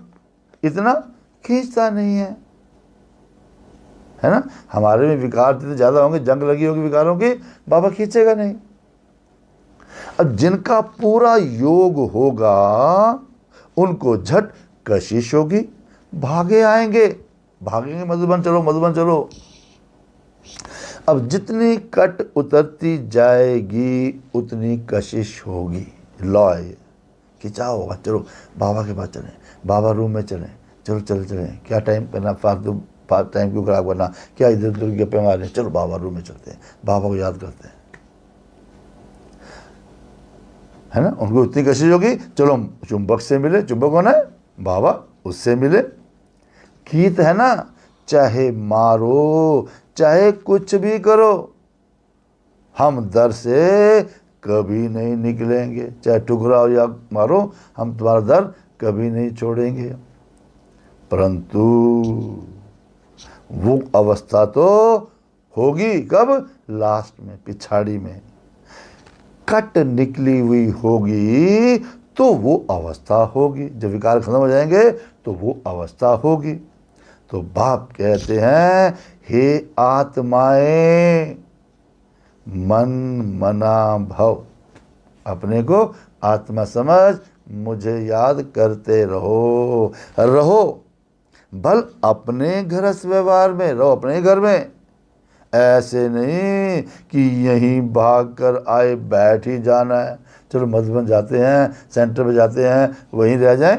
इतना खींचता नहीं है ना। हमारे में विकार जितने ज़्यादा होंगे, जंग लगी होगी विकारों की, बाबा खींचेगा नहीं। अब जिनका पूरा योग होगा उनको झट कशिश होगी, भागे आएंगे, भागेंगे, मधुबन चलो, मधुबन चलो। अब जितनी कट उतरती जाएगी उतनी कशिश होगी। लॉ है, खिंचाव होगा, चलो बाबा के पास चलें, बाबा रूम में चलें, चलो चलें, क्या टाइम करना, फालतू टाइम क्यों खराब करना, क्या इधर उधर गप्पे मारने, चलो बाबा रूम में चलते हैं, बाबा को याद करते हैं, है ना। उनको इतनी कशिश होगी, चलो चुंबक से मिले, चुंबक होना है बाबा, उससे मिले। गीत है ना, चाहे मारो चाहे कुछ भी करो, हम दर से कभी नहीं निकलेंगे, चाहे ठुकराओ या मारो, हम तुम्हारा दर कभी नहीं छोड़ेंगे। परंतु वो अवस्था तो होगी कब? लास्ट में, पिछाड़ी में कट निकली हुई होगी, तो वो अवस्था होगी। जब विकार खत्म हो जाएंगे तो वो अवस्था होगी। तो बाप कहते हैं, हे आत्माएं, मन मना भव, अपने को आत्मा समझ मुझे याद करते रहो। रहो भल अपने घरस व्यवहार में, रहो अपने घर में, ऐसे नहीं कि यहीं भाग कर आए बैठ ही जाना है, चलो मधुबन जाते हैं, सेंटर पे जाते हैं, वहीं रह जाएं,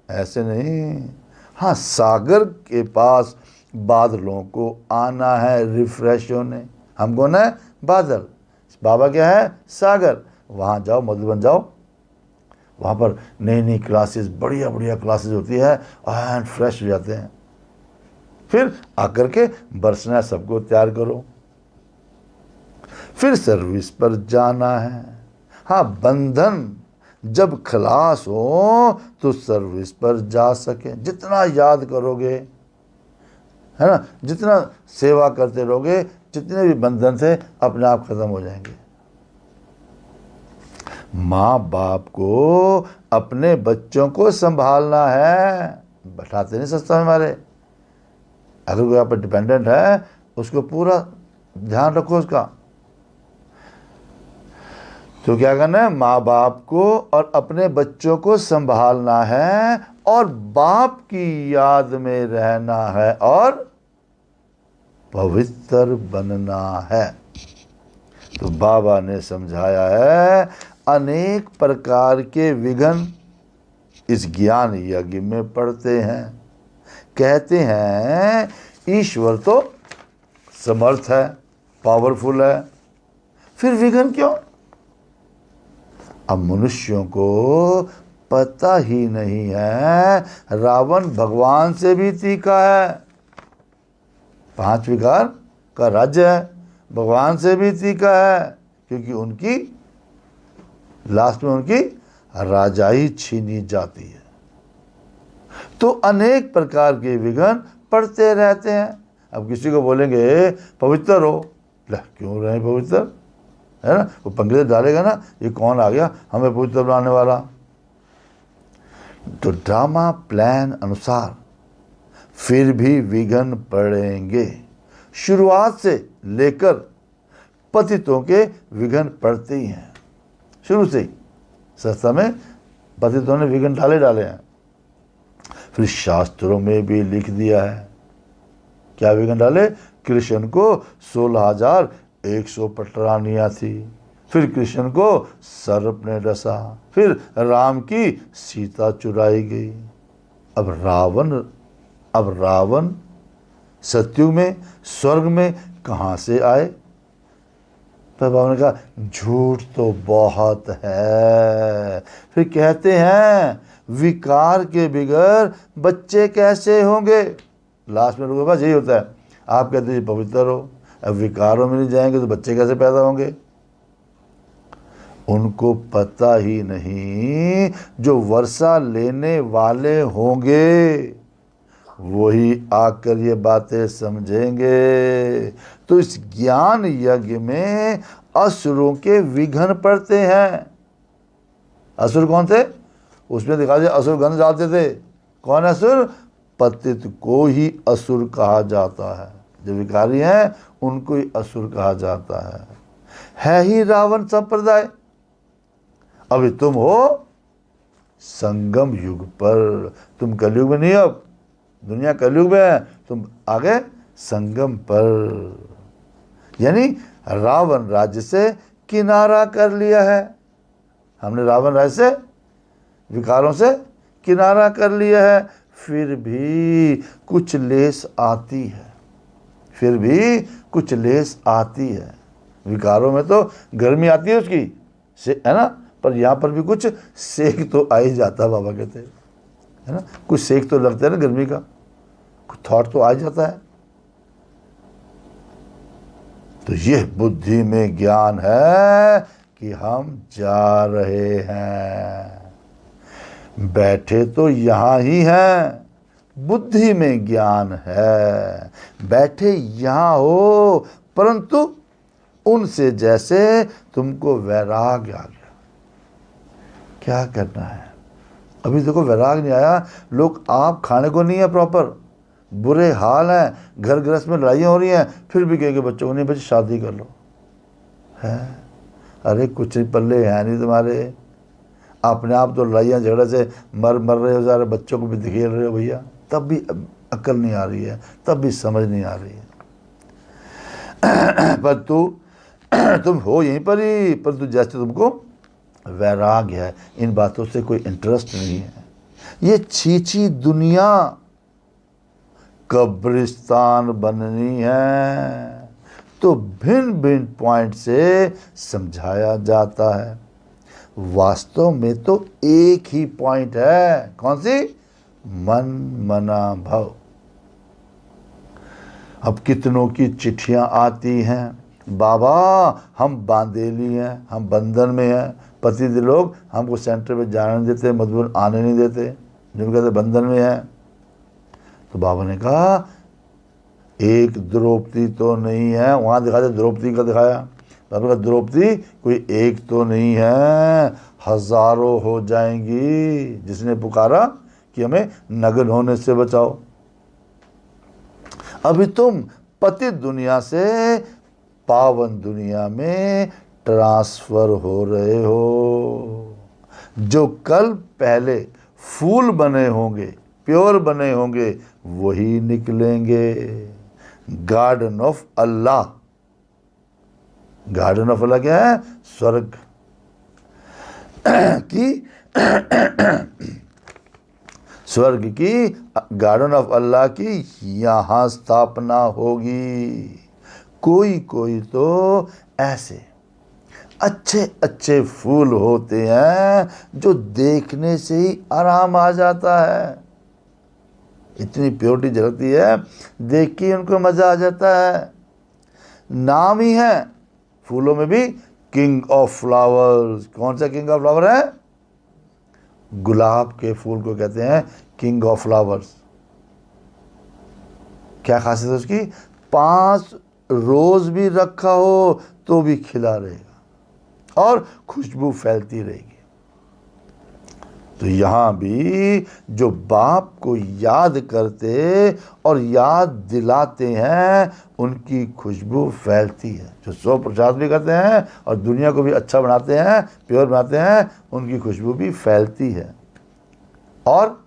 ऐसे नहीं। हाँ, सागर के पास बादलों को आना है रिफ्रेश होने। हम कौन है? बादल। बाबा क्या है? सागर। वहाँ जाओ, मधुबन जाओ, वहाँ पर नई नई क्लासेस, बढ़िया बढ़िया क्लासेस होती है, एंड फ्रेश हो जाते हैं। फिर आकर के बरसना सबको तैयार करो, फिर सर्विस पर जाना है। हाँ, बंधन जब खलास हो तो सर्विस पर जा सके। जितना याद करोगे, है ना, जितना सेवा करते रहोगे, जितने भी बंधन थे अपने आप खत्म हो जाएंगे। माँ बाप को अपने बच्चों को संभालना है, बैठाते नहीं सस्ता में हमारे। अगर कोई आप पर डिपेंडेंट है, उसको पूरा ध्यान रखो उसका। तो क्या करना है? माँ बाप को और अपने बच्चों को संभालना है और बाप की याद में रहना है और पवित्र बनना है। तो बाबा ने समझाया है, अनेक प्रकार के विघ्न इस ज्ञान यज्ञ में पड़ते हैं। कहते हैं ईश्वर तो समर्थ है, पावरफुल है, फिर विघ्न क्यों? अब मनुष्यों को पता ही नहीं है, रावण भगवान से भी तीखा है। 5 विकार का राज्य है, भगवान से भी तीखा है, क्योंकि उनकी लास्ट में उनकी राजाई छीनी जाती है। तो अनेक प्रकार के विघ्न पड़ते रहते हैं। अब किसी को बोलेंगे पवित्र हो, क्यों रहे पवित्र, है ना, वो पंखे डालेगा ना, ये कौन आ गया हमें पवित्र बनाने वाला। तो ड्रामा प्लान अनुसार फिर भी विघ्न पड़ेंगे। शुरुआत से लेकर पतितों के विघ्न पड़ते ही हैं, शुरू से ही संस्था में पतितों ने विघ्न डाले हैं। फिर शास्त्रों में भी लिख दिया है, क्या विघ्न डाले? कृष्ण को 16,100 पटरानियाँ थी, फिर कृष्ण को सर्प ने डसा, फिर राम की सीता चुराई गई। अब रावण सतयुग में स्वर्ग में कहाँ से आए? पर बाबा ने कहा झूठ तो बहुत है। फिर कहते हैं विकार के बिगैर बच्चे कैसे होंगे? लास्ट में लोगों के पास यही होता है, आप कहते हैं पवित्र हो, अब विकारों में नहीं जाएंगे तो बच्चे कैसे पैदा होंगे? उनको पता ही नहीं जो वर्षा लेने वाले होंगे वही आकर ये बातें समझेंगे। तो इस ज्ञान यज्ञ में असुरों के विघ्न पड़ते हैं। असुर कौन थे? उसमें दिखा दिया, असुर गंध डालते थे। कौन असुर? पतित को ही असुर कहा जाता है, जो विकारी हैं उनको ही असुर कहा जाता है ही रावण संप्रदाय। अभी तुम हो संगम युग पर, तुम कलयुग में नहीं हो, दुनिया कलयुग में है, तुम आगे संगम पर। यानी रावण राज्य से किनारा कर लिया है हमने, रावण राज्य से, विकारों से किनारा कर लिया है। फिर भी कुछ लेस आती है, फिर भी कुछ लेस आती है। विकारों में तो गर्मी आती है उसकी से, है ना, पर यहाँ पर भी कुछ सेक तो आ ही जाता, बाबा कहते हैं, है ना, कुछ सेक तो लगता है ना गर्मी का, कुछ थॉट तो आ जाता है। तो यह बुद्धि में ज्ञान है कि हम जा रहे हैं, बैठे तो यहाँ ही हैं, बुद्धि में ज्ञान है, बैठे यहाँ हो, परंतु उनसे जैसे तुमको वैराग्य आ गया। क्या करना है। अभी देखो वैराग नहीं आया, लोग आप खाने को नहीं है प्रॉपर, बुरे हाल हैं, घर गृहस्थ में लड़ाइयाँ हो रही हैं, फिर भी कहेंगे बच्चों को नहीं बच्चे शादी कर लो है। अरे कुछ पल्ले हैं नहीं तुम्हारे, अपने आप तो लड़ाइयाँ झगड़े से मर रहे हो, सारे बच्चों को भी धकेल रहे हो भैया, तब भी अक्ल नहीं आ रही है, तब भी समझ नहीं आ रही है। पर तुम हो यहीं पर ही, परंतु जैसे तुमको वैराग्य है, इन बातों से कोई इंटरेस्ट नहीं है, ये छीछी दुनिया कब्रिस्तान बननी है, तो भिन्न भिन्न पॉइंट से समझाया जाता है। वास्तव में तो एक ही पॉइंट है, कौन सी? मन मना भव। अब कितनों की चिट्ठियां आती हैं, बाबा हम बांदेली हैं, हम बंधन में हैं, पति लोग हमको सेंटर पे जाने नहीं देते, मजबूर आने नहीं देते, जिनको कहते बंधन में हैं। तो बाबा ने कहा एक द्रौपदी तो नहीं है, वहाँ दिखाया द्रौपदी का दिखाया, बाबा का द्रौपदी कोई एक तो नहीं है, हजारों हो जाएंगी, जिसने पुकारा कि हमें नग्न होने से बचाओ। अभी तुम पतित दुनिया से पावन दुनिया में ट्रांसफर हो रहे हो। जो कल पहले फूल बने होंगे, प्योर बने होंगे, वही निकलेंगे। Garden of Allah, garden of Allah क्या है? स्वर्ग की स्वर्ग की, गार्डन ऑफ अल्लाह की यहाँ स्थापना होगी। कोई कोई तो ऐसे अच्छे अच्छे फूल होते हैं जो देखने से ही आराम आ जाता है, इतनी प्योरिटी झलकती है, देख के उनको मजा आ जाता है। नाम ही है फूलों में भी किंग ऑफ फ्लावर्स। कौन सा किंग ऑफ फ्लावर है? गुलाब के फूल को कहते हैं किंग ऑफ फ्लावर्स। क्या खासियत है उसकी? 5 रोज भी रखा हो तो भी खिला रहेगा और खुशबू फैलती रहेगी। तो यहाँ भी जो बाप को याद करते और याद दिलाते हैं, उनकी खुशबू फैलती है। जो 100 प्रसाद भी करते हैं और दुनिया को भी अच्छा बनाते हैं, प्योर बनाते हैं, उनकी खुशबू भी फैलती है। और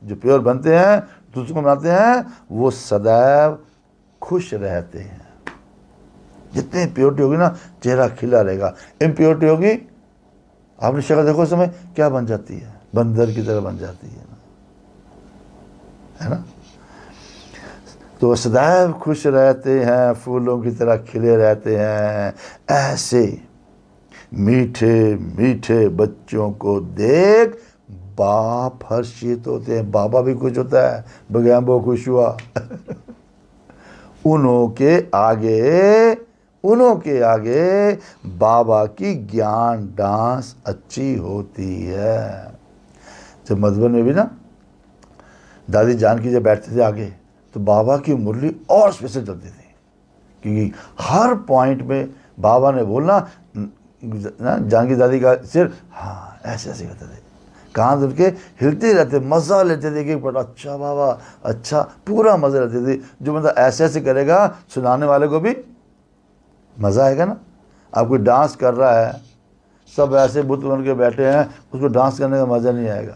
जो प्योर बनते हैं, दूसरों को बनाते हैं, वो सदैव खुश रहते हैं। जितनी प्योरिटी होगी ना, चेहरा खिला रहेगा। इम्प्योरिटी होगी, आपने शक्ल देखो, समय क्या बन जाती है? बंदर की तरह बन जाती है ना? तो सदैव खुश रहते हैं, फूलों की तरह खिले रहते हैं। ऐसे मीठे मीठे बच्चों को देख बाप हर्षित होते हैं। बाबा भी खुश होता है, बगैम वो खुश हुआ। उन्हों के आगे बाबा की ज्ञान डांस अच्छी होती है। जब मधुबन में भी ना दादी जानकी जब बैठते थे आगे, तो बाबा की मुरली और स्पेशल चलती थी, क्योंकि हर पॉइंट में बाबा ने बोलना ना, जानकी दादी का सिर हाँ ऐसे ऐसे करते थे, कान उनके हिलते रहते, मज़ा लेते थे कि बड़ा अच्छा बाबा, अच्छा, पूरा मज़ा लेते थे। जो मतलब ऐसे ऐसे करेगा, सुनाने वाले को भी मज़ा आएगा ना। आप कोई डांस कर रहा है, सब ऐसे बुत बन के बैठे हैं, उसको डांस करने का मज़ा नहीं आएगा,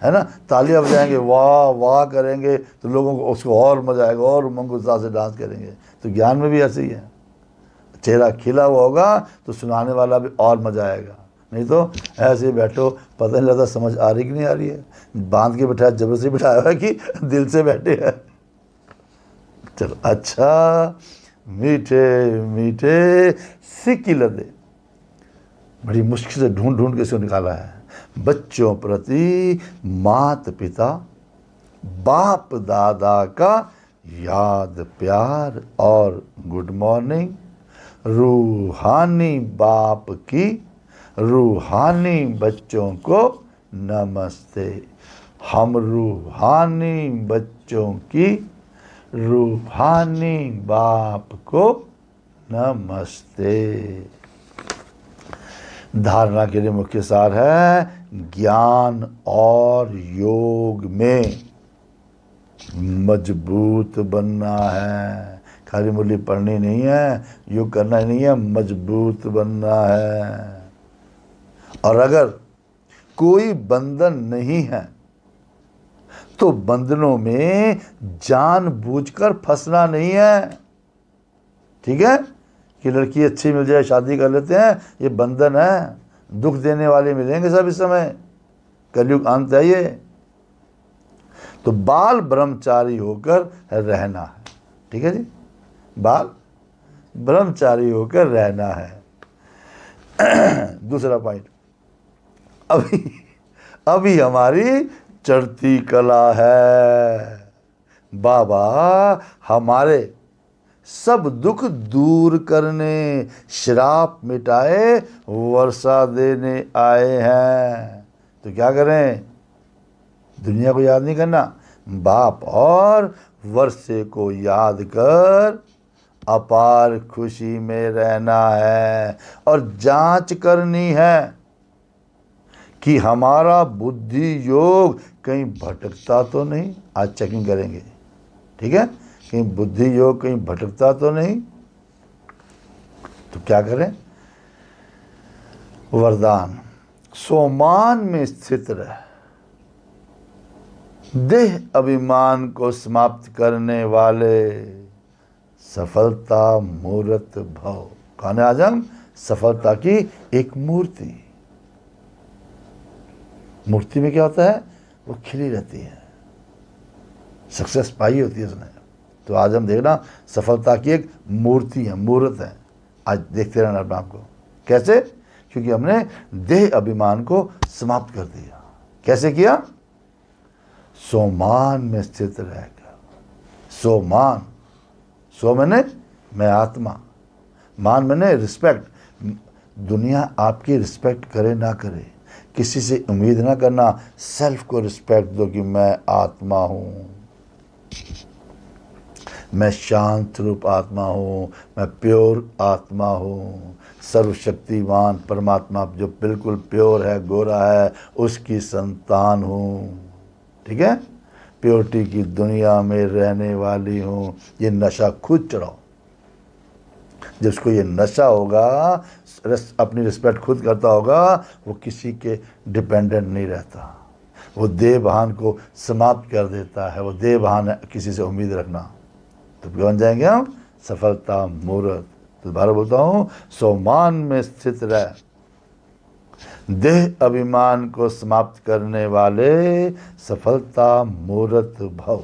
है ना। तालियां बजाएंगे, वाह वाह करेंगे, तो लोगों को उसको और मज़ा आएगा और उमंग उत्साह से डांस करेंगे। तो ज्ञान में भी ऐसे ही है, चेहरा खिला हुआ होगा तो सुनाने वाला भी और मज़ा आएगा। नहीं तो ऐसे ही बैठो, पता नहीं लगता समझ आ रही कि नहीं आ रही है, बांध के बिठाया, जबरदस्ती बिठाया है कि दिल से बैठे हैं। चलो, अच्छा मीठे मीठे सिक्की लदे, बड़ी मुश्किल से ढूंढ ढूंढ के इसको निकाला है। बच्चों प्रति माता पिता बाप दादा का याद प्यार और गुड मॉर्निंग। रूहानी बाप की रूहानी बच्चों को नमस्ते। हम रूहानी बच्चों की रूहानी बाप को नमस्ते। धारणा के लिए मुख्य सार है, ज्ञान और योग में मजबूत बनना है। खाली मुरली पढ़नी नहीं है, योग करना नहीं है, मजबूत बनना है। और अगर कोई बंधन नहीं है तो बंधनों में जानबूझकर फंसना नहीं है। ठीक है कि लड़की अच्छी मिल जाए शादी कर लेते हैं, ये बंधन है। दुख देने वाले मिलेंगे सब इस समय, कलयुग अंत है ये। तो बाल ब्रह्मचारी होकर रहना है। ठीक है जी, बाल ब्रह्मचारी होकर रहना है। दूसरा पॉइंट, अभी अभी हमारी चढ़ती कला है। बाबा हमारे सब दुख दूर करने, श्राप मिटाए, वर्षा देने आए हैं। तो क्या करें? दुनिया को याद नहीं करना, बाप और वर्षे को याद कर अपार खुशी में रहना है। और जांच करनी है कि हमारा बुद्धि योग कहीं भटकता तो नहीं। आज चेकिंग करेंगे, ठीक है, कहीं बुद्धि योग कहीं भटकता तो नहीं। तो क्या करें? वरदान, सोमान में स्थित रह, देह अभिमान को समाप्त करने वाले, सफलता मूर्त भव। कौन है आज हम? सफलता की एक मूर्ति। मूर्ति में क्या होता है? वो खिली रहती है, सक्सेस पाई होती है उसने। तो आज हम देखना सफलता की एक मूर्ति है, मूर्त है। आज देखते रहना अपने आपको। कैसे? क्योंकि हमने देह अभिमान को समाप्त कर दिया। कैसे किया? सोमान में स्थित रहेगा। सोमान, सो मैंने मैं आत्मा, मान मैंने रिस्पेक्ट। दुनिया आपकी रिस्पेक्ट करे ना करे, किसी से उम्मीद ना करना, सेल्फ को रिस्पेक्ट दो कि मैं आत्मा हूँ, मैं शांत रूप आत्मा हूँ, मैं प्योर आत्मा हूँ, सर्वशक्तिमान परमात्मा जो बिल्कुल प्योर है, गोरा है, उसकी संतान हूँ। ठीक है, प्योरिटी की दुनिया में रहने वाली हूँ। ये नशा खुद चढ़ाओ। जिसको ये नशा होगा, अपनी रिस्पेक्ट खुद करता होगा, वो किसी के डिपेंडेंट नहीं रहता। वो देह भान को समाप्त कर देता है। वो देह भान है किसी से उम्मीद रखना। तो बन जाएंगे हम सफलता मूर्त। तो दोबारा बोलता हूँ, सोमान में स्थित रह, देह अभिमान को समाप्त करने वाले, सफलता मूर्त भव।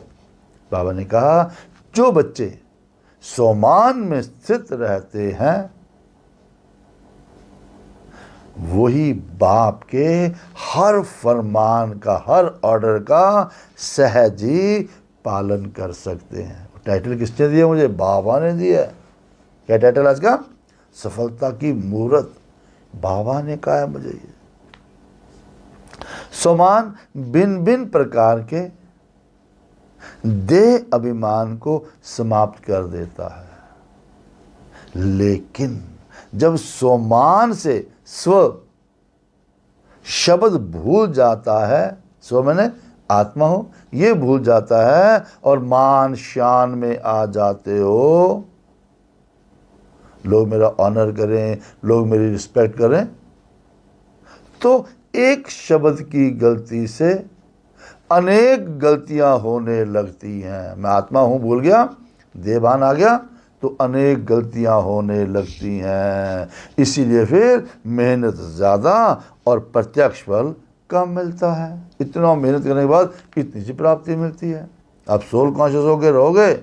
बाबा ने कहा जो बच्चे सोमान में स्थित रहते हैं वही बाप के हर फरमान का, हर ऑर्डर का सहजी पालन कर सकते हैं। टाइटल किसने दिया मुझे? बाबा ने दिया। क्या टाइटल आज का? सफलता की मूर्त। बाबा ने कहा है मुझे ये। सोमान भिन्न भिन्न प्रकार के देह अभिमान को समाप्त कर देता है। लेकिन जब सोमान से स्व शब्द भूल जाता है, स्व मैंने आत्मा हो, ये भूल जाता है और मान शान में आ जाते हो, लोग मेरा ऑनर करें, लोग मेरी रिस्पेक्ट करें, तो एक शब्द की गलती से अनेक गलतियां होने लगती हैं। मैं आत्मा हूं भूल गया, देहभान आ गया, तो अनेक गलतियां होने लगती हैं। इसीलिए फिर मेहनत ज़्यादा और प्रत्यक्ष फल कम मिलता है। इतना मेहनत करने के बाद इतनी सी प्राप्ति मिलती है। आप सोल कॉन्शियस होकर रहोगे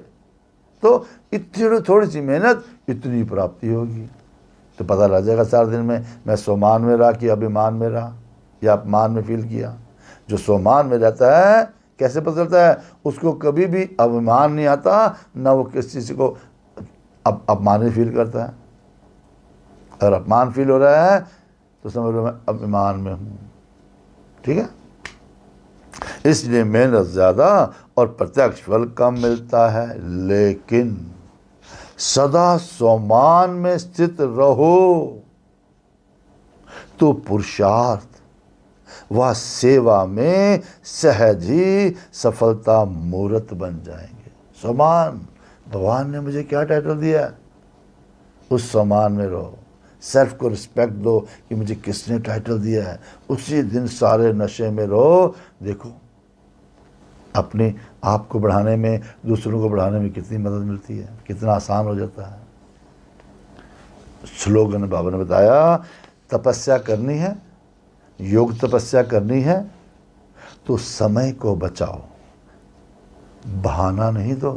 तो इतनी थोड़ी सी मेहनत, इतनी प्राप्ति होगी। तो पता लग जाएगा 4 दिन में मैं सोमान में रहा कि अभिमान में रहा या अपमान में फील किया। जो सोमान में रहता है कैसे पता चलता है? उसको कभी भी अभिमान नहीं आता, ना वो किसी चीज़ को अपमान फील करता है। अगर अपमान फील हो रहा है तो समझ लो मैं अभिमान में हूँ। ठीक है, इसलिए मेहनत ज़्यादा और प्रत्यक्ष फल कम मिलता है। लेकिन सदा सोमान में स्थित रहो तो पुरुषार्थ वह सेवा में सहज ही सफलता मूर्त बन जाएंगे। सम्मान, भगवान ने मुझे क्या टाइटल दिया है, उस सम्मान में रहो। सेल्फ को रिस्पेक्ट दो कि मुझे किसने टाइटल दिया है, उसी दिन सारे नशे में रहो। देखो अपने आप को बढ़ाने में, दूसरों को बढ़ाने में कितनी मदद मिलती है, कितना आसान हो जाता है। स्लोगन बाबा ने बताया, तपस्या करनी है, योग तपस्या करनी है तो समय को बचाओ, बहाना नहीं दो,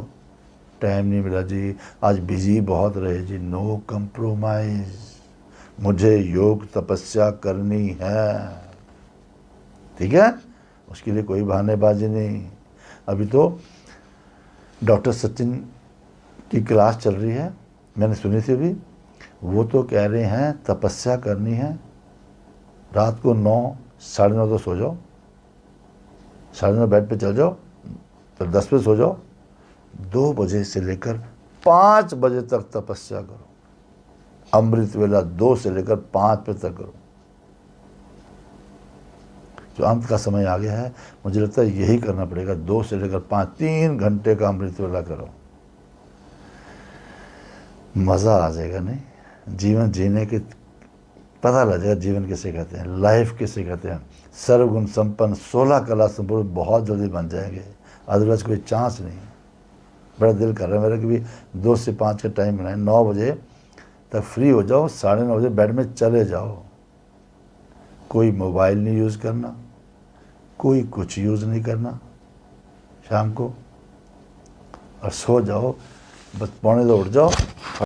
टाइम नहीं मिला जी, आज बिजी बहुत रहे जी। नो कंप्रोमाइज, मुझे योग तपस्या करनी है, ठीक है, उसके लिए कोई बहानेबाजी नहीं। अभी तो डॉक्टर सचिन की क्लास चल रही है, मैंने सुनी थी अभी, वो तो कह रहे हैं तपस्या करनी है, रात को 9, साढ़े 9 तो सो जाओ, 9:30 बेड पे चल जाओ, फिर 10 बजे सो जाओ, 2 बजे से लेकर 5 बजे तक तपस्या करो। अमृत वेला 2 से लेकर 5 बजे तक करो। जो अंत का समय आ गया है, मुझे लगता है यही करना पड़ेगा, 2 से लेकर 5, 3 घंटे का अमृत वेला करो, मज़ा आ जाएगा। नहीं, जीवन जीने के पता लग जाएगा, जीवन किसे कहते हैं, लाइफ किसे कहते हैं। सर्वगुण संपन्न, 16 कला संपूर्ण बहुत जल्दी बन जाएंगे, अदरवाइज कोई चांस नहीं। बड़ा दिल कर रहा है मेरा कि भी 2 से 5 का टाइम बनाए, 9 बजे तक फ्री हो जाओ, 9:30 बजे बेड में चले जाओ। कोई मोबाइल नहीं यूज़ करना, कोई कुछ यूज़ नहीं करना शाम को, और सो जाओ, बस 2:45 उठ जाओ,